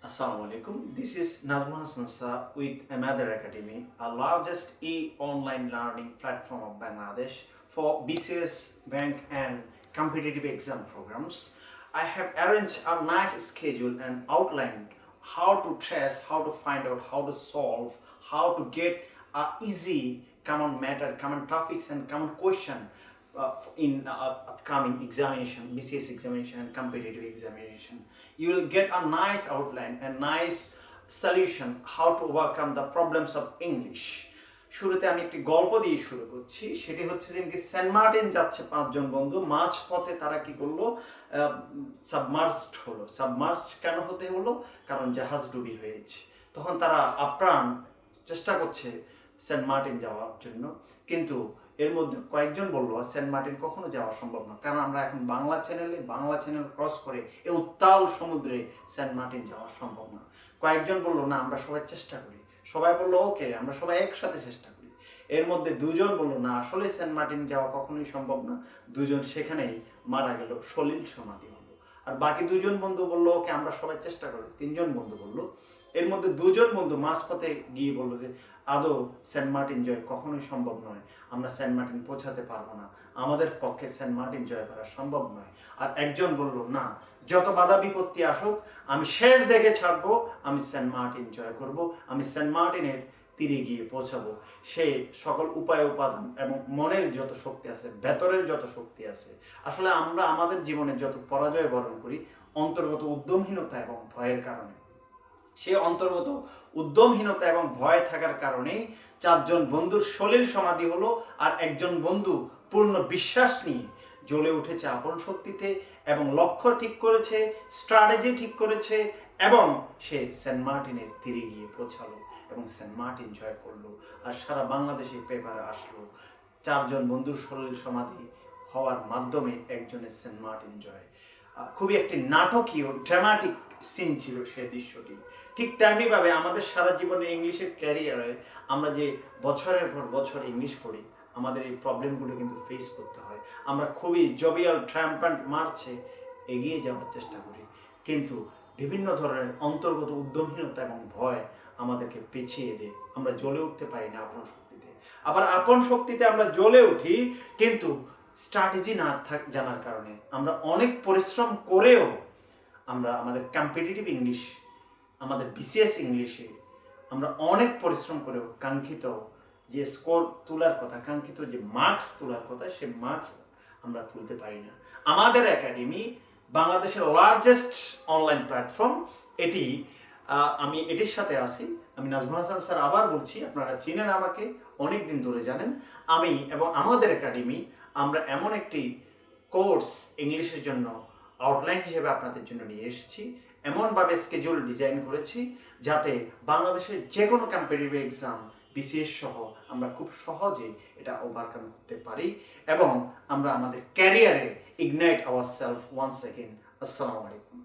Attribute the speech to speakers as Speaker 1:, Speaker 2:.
Speaker 1: Assalamu alaikum. This is Nazmul Hassan Sir with Amader Academy, a largest e-online learning platform of Bangladesh for BCS, bank and competitive exam programs. I have arranged a nice schedule and outlined how to trace, how to find out, how to solve, how to get a easy common matter, common topics and common question in upcoming examination, BCS examination and competitive examination. You will get a nice outline, a nice solution how to overcome the problems of English. শুরুতে আমি একটি গল্প দিয়ে শুরু করছি। সেটি হচ্ছে যে সেন্ট মার্টিন যাচ্ছে পাঁচজন বন্ধু, মাঝ পথে তারা কি করলো, সাবমার্জড হলো। সাবমার্জড কেন হতে হলো? কারণ জাহাজ ডুবি হয়েছে। তখন তারা আপ্রাণ চেষ্টা করছে সেন্ট মার্টিন যাওয়ার জন্য, কিন্তু এর মধ্যে কয়েকজন বললো সেন্ট মার্টিন কখনো যাওয়া সম্ভব না, কারণ আমরা এখন বাংলা চ্যানেল ক্রস করে এই উত্তাল সমুদ্রে সেন্ট মার্টিন যাওয়া সম্ভব না। কয়েকজন বললো না, আমরা সবাই চেষ্টা করি। সবাই বললো ওকে, আমরা সবাই একসাথে চেষ্টা করি। এর মধ্যে দুজন বললো না, আসলে সেন্ট মার্টিন যাওয়া কখনোই সম্ভব না। দুজন সেখানেই মারা গেল, সলিল সমাধি হলো। আর বাকি দুজন বন্ধু বললো ওকে, আমরা সবাই চেষ্টা করি। তিনজন বন্ধু বললো। এর মধ্যে দুজন বন্ধু মাঝপথে গিয়ে বললো যে আদৌ সেন্ট মার্টিন জয় কখনোই সম্ভব নয়, আমরা সেন্ট মার্টিন পৌঁছাতে পারবো না, আমাদের পক্ষে সেন্ট মার্টিন জয় করা সম্ভব নয়। আর একজন বলল না, যত বাধা বিপত্তি আসুক আমি শেষ দেখে ছাড়বো, আমি সেন্ট মার্টিন জয় করব, আমি সেন্ট মার্টিনের তীরে গিয়ে পৌঁছাবো। সে সকল উপায় উপাদান এবং মনের যত শক্তি আছে, ভেতরের যত শক্তি আছে, আসলে আমরা আমাদের জীবনে যত পরাজয় বরণ করি অন্তর্গত উদ্যমহীনতা এবং ভয়ের কারণে। সে অন্তর্গত উদ্যমহীনতা এবং ভয় থাকার কারণেই চারজন বন্ধুর সলিল সমাধি হলো। আর একজন বন্ধু পূর্ণ বিশ্বাস নিয়ে জ্বলে উঠেছে আপন শক্তিতে এবং লক্ষ্য ঠিক করেছে, স্ট্র্যাটেজি ঠিক করেছে এবং সে সেন্ট মার্টিনের তীরে গিয়ে পৌঁছালো এবং সেন্ট মার্টিন জয় করলো। আর সারা বাংলাদেশে পেপারে আসলো চারজন বন্ধুর সলিল সমাধি হওয়ার মাধ্যমে একজনের সেন্ট মার্টিন জয়। খুবই একটি নাটকীয় ড্রামাটিক সিন ছিল সে দৃশ্যটি। ঠিক তেমনিভাবে আমাদের সারা জীবনের ইংলিশের ক্যারিয়ারে আমরা যে বছরের পর বছর ইংলিশ পড়ি, আমাদের এই প্রবলেমগুলো কিন্তু ফেস করতে হয়। আমরা খুবই জবিয়াল ট্র্যাম্পান্ট মার্চে এগিয়ে যাওয়ার চেষ্টা করি, কিন্তু বিভিন্ন ধরনের অন্তর্গত উদ্যমহীনতা এবং ভয় আমাদেরকে পেছিয়ে দেয়। আমরা জ্বলে উঠতে পারি না আপন শক্তিতে। আবার আপন শক্তিতে আমরা জ্বলে উঠি, কিন্তু স্ট্র্যাটেজি না জানার কারণে আমরা অনেক পরিশ্রম করেও আমরা আমাদের কম্পিটিটিভ ইংলিশ, আমাদের বিসিএস ইংলিশে আমরা অনেক পরিশ্রম করেও কাঙ্ক্ষিত যে স্কোর তোলার কথা, কাঙ্ক্ষিত যে মার্কস তোলার কথা, সে মার্কস আমরা তুলতে পারি না। আমাদের একাডেমি বাংলাদেশের লার্জেস্ট অনলাইন প্ল্যাটফর্ম। আমি এটির সাথে আছি। আমি নাজমুল হাসান স্যার, আবার বলছি, আপনারা চিনেন আমাকে, অনেক দিন ধরে জানেন। আমি এবং আমাদের একাডেমি আমরা এমন একটি কোর্স ইংলিশের জন্য আউটলাইন হিসেবে আপনাদের জন্য নিয়ে এসেছি। এমনভাবে স্কেডিউল ডিজাইন করেছি যাতে বাংলাদেশের যে কোনো কম্পিটিটিভ এক্সাম, বিসিএস সহ আমরা খুব সহজে এটা ওভারকাম করতে পারি এবং আমরা আমাদের ক্যারিয়ারে ইগনাইট আওয়ারসেলফ ওয়ান্স সেকেন্ড। আসসালামু আলাইকুম।